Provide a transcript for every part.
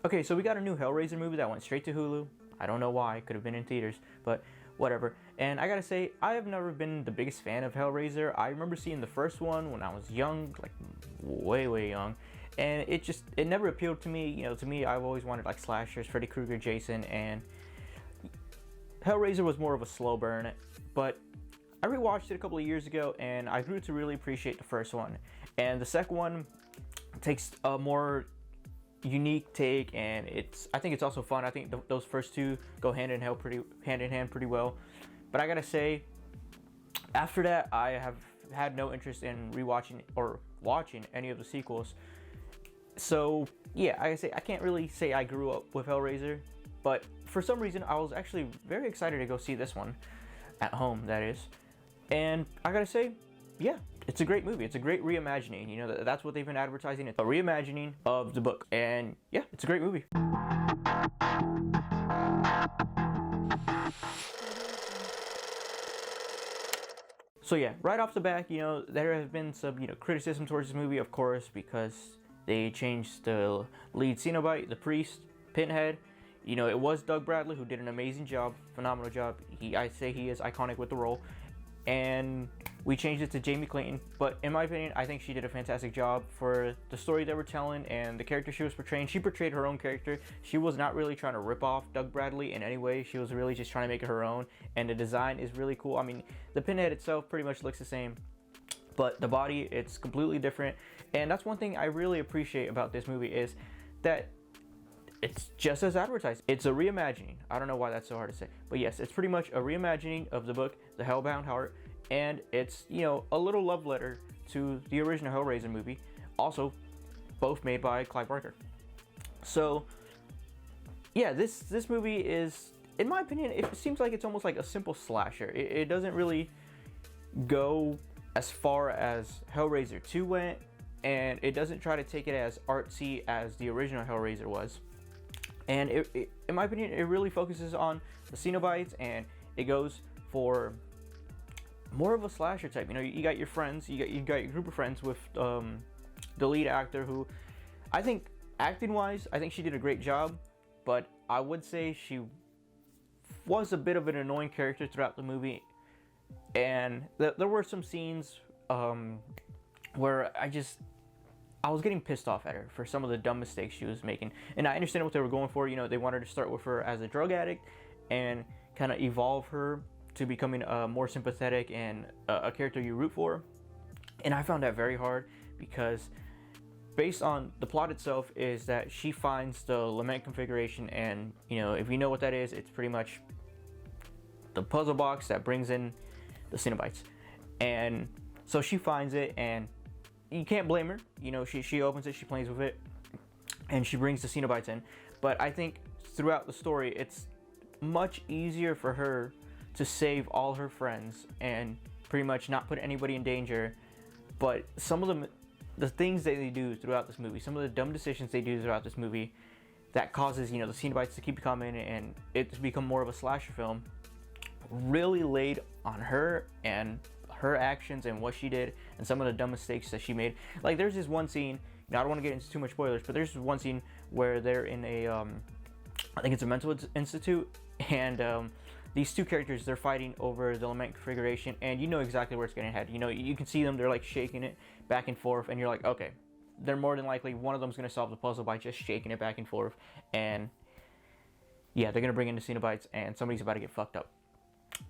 Okay, so we got a new Hellraiser movie that went straight to Hulu. I don't know why, it could have been in theaters, but whatever. And I gotta say, I have never been the biggest fan of Hellraiser. I remember seeing the first one when I was young, like way young, and it never appealed to me. You know, to me, I've always wanted like slashers, Freddy Krueger, Jason, and Hellraiser was more of a slow burn. But I rewatched it a couple of years ago, and I grew to really appreciate the first one. And the second one takes a more unique take, and I think it's also fun. I think those first two go hand in hand pretty well. But I gotta say, after that, I have had no interest in rewatching or watching any of the sequels. So yeah, I say I can't really say I grew up with Hellraiser, but for some reason I was actually very excited to go see this one at home, that is. And I gotta say, yeah, it's a great movie. It's a great reimagining. You know, that's what they've been advertising. It's a reimagining of the book. And yeah, it's a great movie. So yeah, right off the back, you know, there have been some, you know, criticism towards this movie, of course, because they changed the lead Cenobite, the priest, Pinhead. You know, it was Doug Bradley who did an amazing job, phenomenal job. I'd say he is iconic with the role. And we changed it to Jamie Clayton, but in my opinion, I think she did a fantastic job for the story they were telling and the character she was portraying. She portrayed her own character. She was not really trying to rip off Doug Bradley in any way. She was really just trying to make it her own, and the design is really cool. I mean, the Pinhead itself pretty much looks the same, but the body, it's completely different. And that's one thing I really appreciate about this movie, is that it's just as advertised. It's a reimagining. I don't know why that's so hard to say, but yes, it's pretty much a reimagining of the book, The Hellbound Heart, and it's, you know, a little love letter to the original Hellraiser movie, also both made by Clive Barker. So yeah, this movie is, in my opinion, it seems like it's almost like a simple slasher. It doesn't really go as far as Hellraiser 2 went, and it doesn't try to take it as artsy as the original Hellraiser was. And in my opinion, it really focuses on the Cenobites, and it goes for more of a slasher type. You know, you got your friends, you got your group of friends with the lead actor, who I think acting wise, I think she did a great job, but I would say she was a bit of an annoying character throughout the movie. And there were some scenes where I was getting pissed off at her for some of the dumb mistakes she was making. And I understand what they were going for. You know, they wanted to start with her as a drug addict and kind of evolve her to becoming more sympathetic and a character you root for. And I found that very hard, because based on the plot itself is that she finds the lament configuration, and you know, if you know what that is, it's pretty much the puzzle box that brings in the Cenobites. And so she finds it, and you can't blame her. You know, she opens it, she plays with it, and she brings the Cenobites in. But I think throughout the story, it's much easier for her to save all her friends and pretty much not put anybody in danger. But some of the things that they do throughout this movie, some of the dumb decisions they do throughout this movie, that causes, you know, the Cenobites to keep coming and it to become more of a slasher film, really laid on her and her actions and what she did and some of the dumb mistakes that she made. Like, there's this one scene, you know, I don't want to get into too much spoilers, but there's this one scene where they're in a I think it's a mental institute, and these two characters, they're fighting over the lament configuration, and you know exactly where it's going to head. You know, you can see them, they're like shaking it back and forth, and you're like, okay, they're more than likely, one of them's going to solve the puzzle by just shaking it back and forth. And yeah, they're going to bring in the Cenobites, and somebody's about to get fucked up.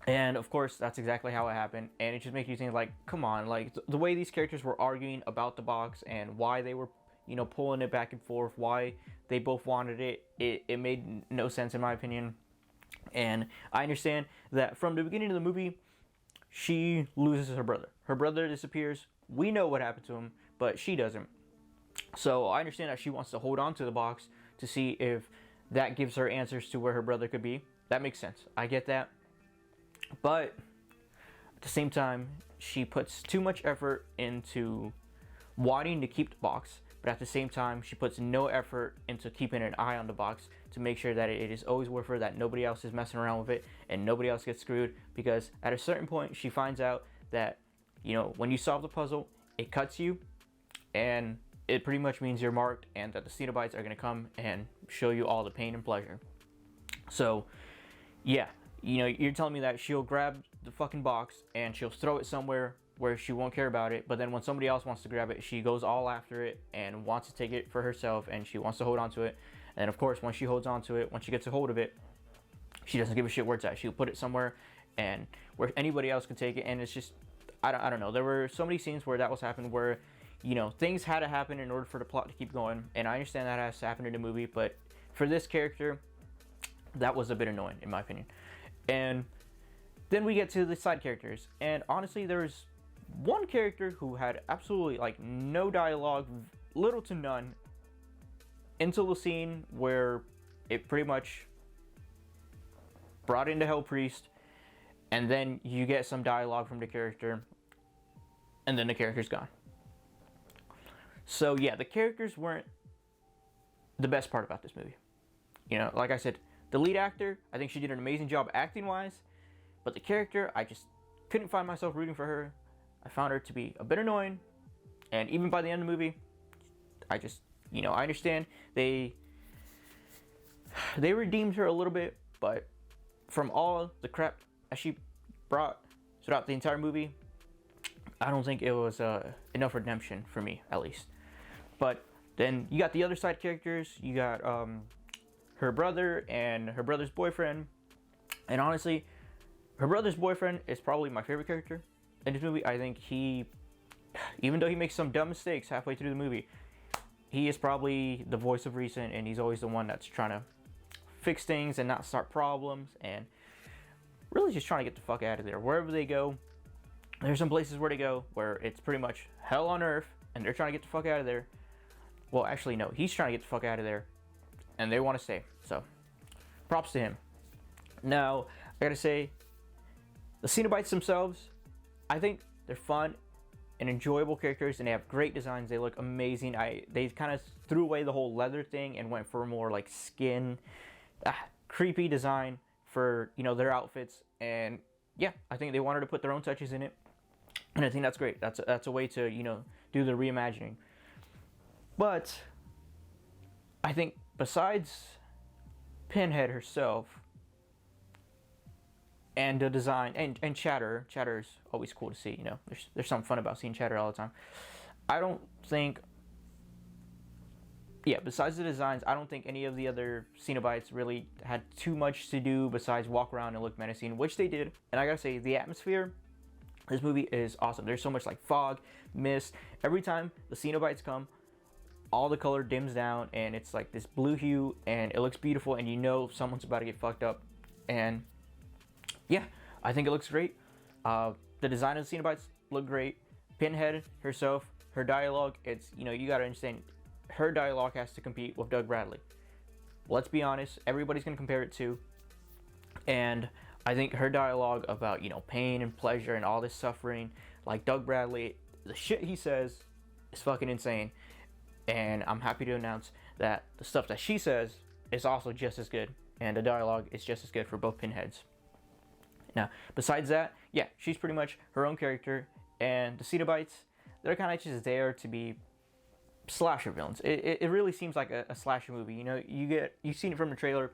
And of course, that's exactly how it happened. And it just makes you think, like, come on, like the way these characters were arguing about the box and why they were, you know, pulling it back and forth, why they both wanted it, it made no sense in my opinion. And I understand that from the beginning of the movie, she loses her brother. Her brother disappears. We know what happened to him, but she doesn't. So I understand that she wants to hold on to the box to see if that gives her answers to where her brother could be. That makes sense. I get that. But at the same time, she puts too much effort into wanting to keep the box, but at the same time, she puts no effort into keeping an eye on the box to make sure that it is always with her, that nobody else is messing around with it and nobody else gets screwed. Because at a certain point, she finds out that, you know, when you solve the puzzle, it cuts you, and it pretty much means you're marked and that the Cenobites are going to come and show you all the pain and pleasure. So, yeah, you know, you're telling me that she'll grab the fucking box and she'll throw it somewhere where she won't care about it, but then when somebody else wants to grab it, she goes all after it and wants to take it for herself, and she wants to hold on to it. And of course, once she holds on to it, once she gets a hold of it, she doesn't give a shit where it's at. She'll put it somewhere and where anybody else can take it. And it's just, I don't know. There were so many scenes where that was happening, where, you know, things had to happen in order for the plot to keep going. And I understand that has to happen in the movie, but for this character, that was a bit annoying, in my opinion. And then we get to the side characters. And honestly, there's one character who had absolutely, like, no dialogue, little to none, until the scene where it pretty much brought in the Hell Priest, and then you get some dialogue from the character, and then the character's gone. So yeah, the characters weren't the best part about this movie. You know, like I said, the lead actor, I think she did an amazing job acting-wise, but the character, I just couldn't find myself rooting for her. I found her to be a bit annoying, and even by the end of the movie, I just, you know, I understand they redeemed her a little bit, but from all the crap that she brought throughout the entire movie, I don't think it was enough redemption for me, at least. But then you got the other side characters. You got her brother and her brother's boyfriend, and honestly, her brother's boyfriend is probably my favorite character in this movie. I think he, even though he makes some dumb mistakes halfway through the movie, he is probably the voice of reason, and he's always the one that's trying to fix things and not start problems, and really just trying to get the fuck out of there. Wherever they go, there's some places where they go where it's pretty much hell on earth, and they're trying to get the fuck out of there. Well, actually, no, he's trying to get the fuck out of there, and they want to stay. So, props to him. Now, I gotta say, the Cenobites themselves, I think they're fun and enjoyable characters, and they have great designs. They look amazing. They kind of threw away the whole leather thing and went for a more like skin, creepy design for, you know, their outfits. And yeah, I think they wanted to put their own touches in it, and I think that's great. That's a way to, you know, do the reimagining. But I think besides Pinhead herself and the design and Chatter is always cool to see. You know, there's something fun about seeing Chatter all the time. I don't think, yeah, besides the designs, I don't think any of the other Cenobites really had too much to do besides walk around and look menacing, which they did. And I gotta say, the atmosphere, this movie is awesome. There's so much like fog, mist. Every time the Cenobites come, all the color dims down, and it's like this blue hue, and it looks beautiful, and you know someone's about to get fucked up. And yeah, I think it looks great. The design of the Cenobites look great. Pinhead herself, her dialogue, it's, you know, you gotta understand, her dialogue has to compete with Doug Bradley. Let's be honest, everybody's gonna compare it to. And I think her dialogue about, you know, pain and pleasure and all this suffering, like Doug Bradley, the shit he says is fucking insane. And I'm happy to announce that the stuff that she says is also just as good, and the dialogue is just as good for both Pinheads. Now, besides that, yeah, she's pretty much her own character, and the Cenobites, they're kind of just there to be slasher villains. It really seems like a slasher movie. You know, you've seen it from the trailer.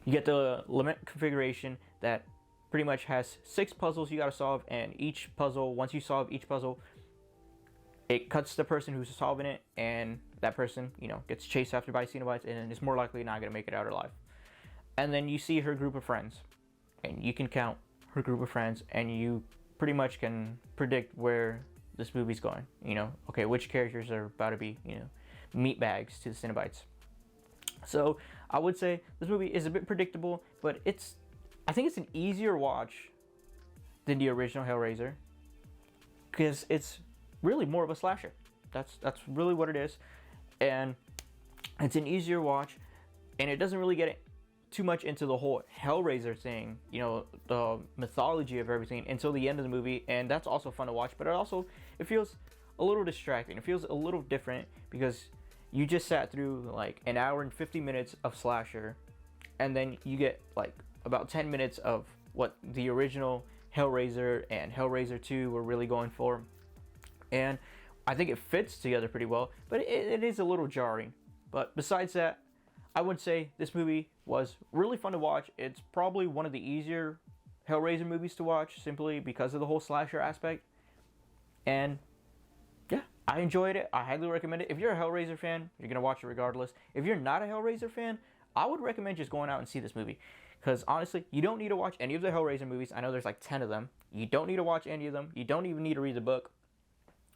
You get the lament configuration that pretty much has 6 puzzles you gotta solve, and each puzzle, once you solve each puzzle, it cuts the person who's solving it, and that person, you know, gets chased after by Cenobites and is more likely not gonna make it out alive. And then you see her group of friends, and you can count her group of friends, and you pretty much can predict where this movie's going. You know, okay, which characters are about to be, you know, meat bags to the Cenobites. So I would say this movie is a bit predictable, but I think it's an easier watch than the original Hellraiser, because it's really more of a slasher. That's really what it is, and it's an easier watch, and it doesn't really get too much into the whole Hellraiser thing, you know, the mythology of everything, until the end of the movie, and that's also fun to watch. But it feels a little distracting. It feels a little different because you just sat through like an hour and 50 minutes of slasher, and then you get like about 10 minutes of what the original Hellraiser and Hellraiser 2 were really going for. And I think it fits together pretty well, but it is a little jarring. But besides that, I would say this movie was really fun to watch. It's probably one of the easier Hellraiser movies to watch, simply because of the whole slasher aspect. And yeah, I enjoyed it. I highly recommend it. If you're a Hellraiser fan, you're going to watch it regardless. If you're not a Hellraiser fan, I would recommend just going out and see this movie. Because honestly, you don't need to watch any of the Hellraiser movies. I know there's like 10 of them. You don't need to watch any of them. You don't even need to read the book.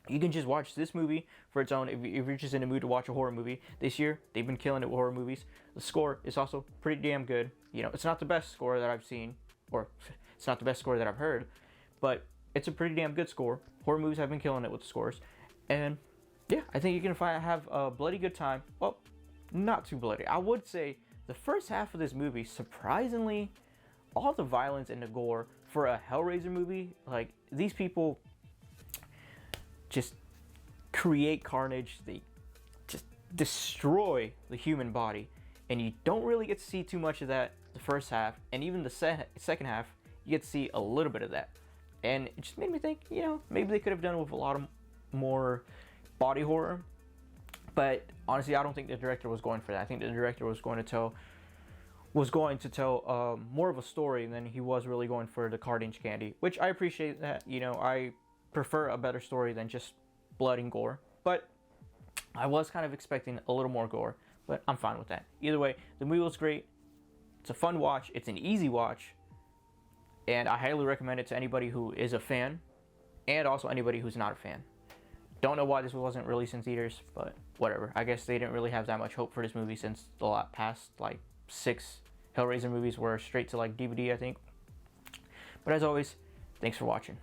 You can just watch this movie for its own if you're just in the mood to watch a horror movie. This year, they've been killing it with horror movies. The score is also pretty damn good. You know, it's not the best score that I've seen, or it's not the best score that I've heard, but it's a pretty damn good score. Horror movies have been killing it with the scores. And yeah, I think you can have a bloody good time. Well, not too bloody. I would say the first half of this movie, surprisingly, all the violence and the gore for a Hellraiser movie, like, these people just create carnage. They just destroy the human body, and you don't really get to see too much of that the first half, and even the second half you get to see a little bit of that. And it just made me think, you know, maybe they could have done with a lot of more body horror. But honestly, I don't think the director was going for that. I think the director was going to tell more of a story than he was really going for the carnage candy, which I appreciate that. You know, I prefer a better story than just blood and gore, but I was kind of expecting a little more gore, but I'm fine with that. Either way, the movie was great. It's a fun watch. It's an easy watch, and I highly recommend it to anybody who is a fan, and also anybody who's not a fan. Don't know why this wasn't released in theaters, but whatever. I guess they didn't really have that much hope for this movie, since the past like 6 Hellraiser movies were straight to like DVD, I think. But as always, thanks for watching.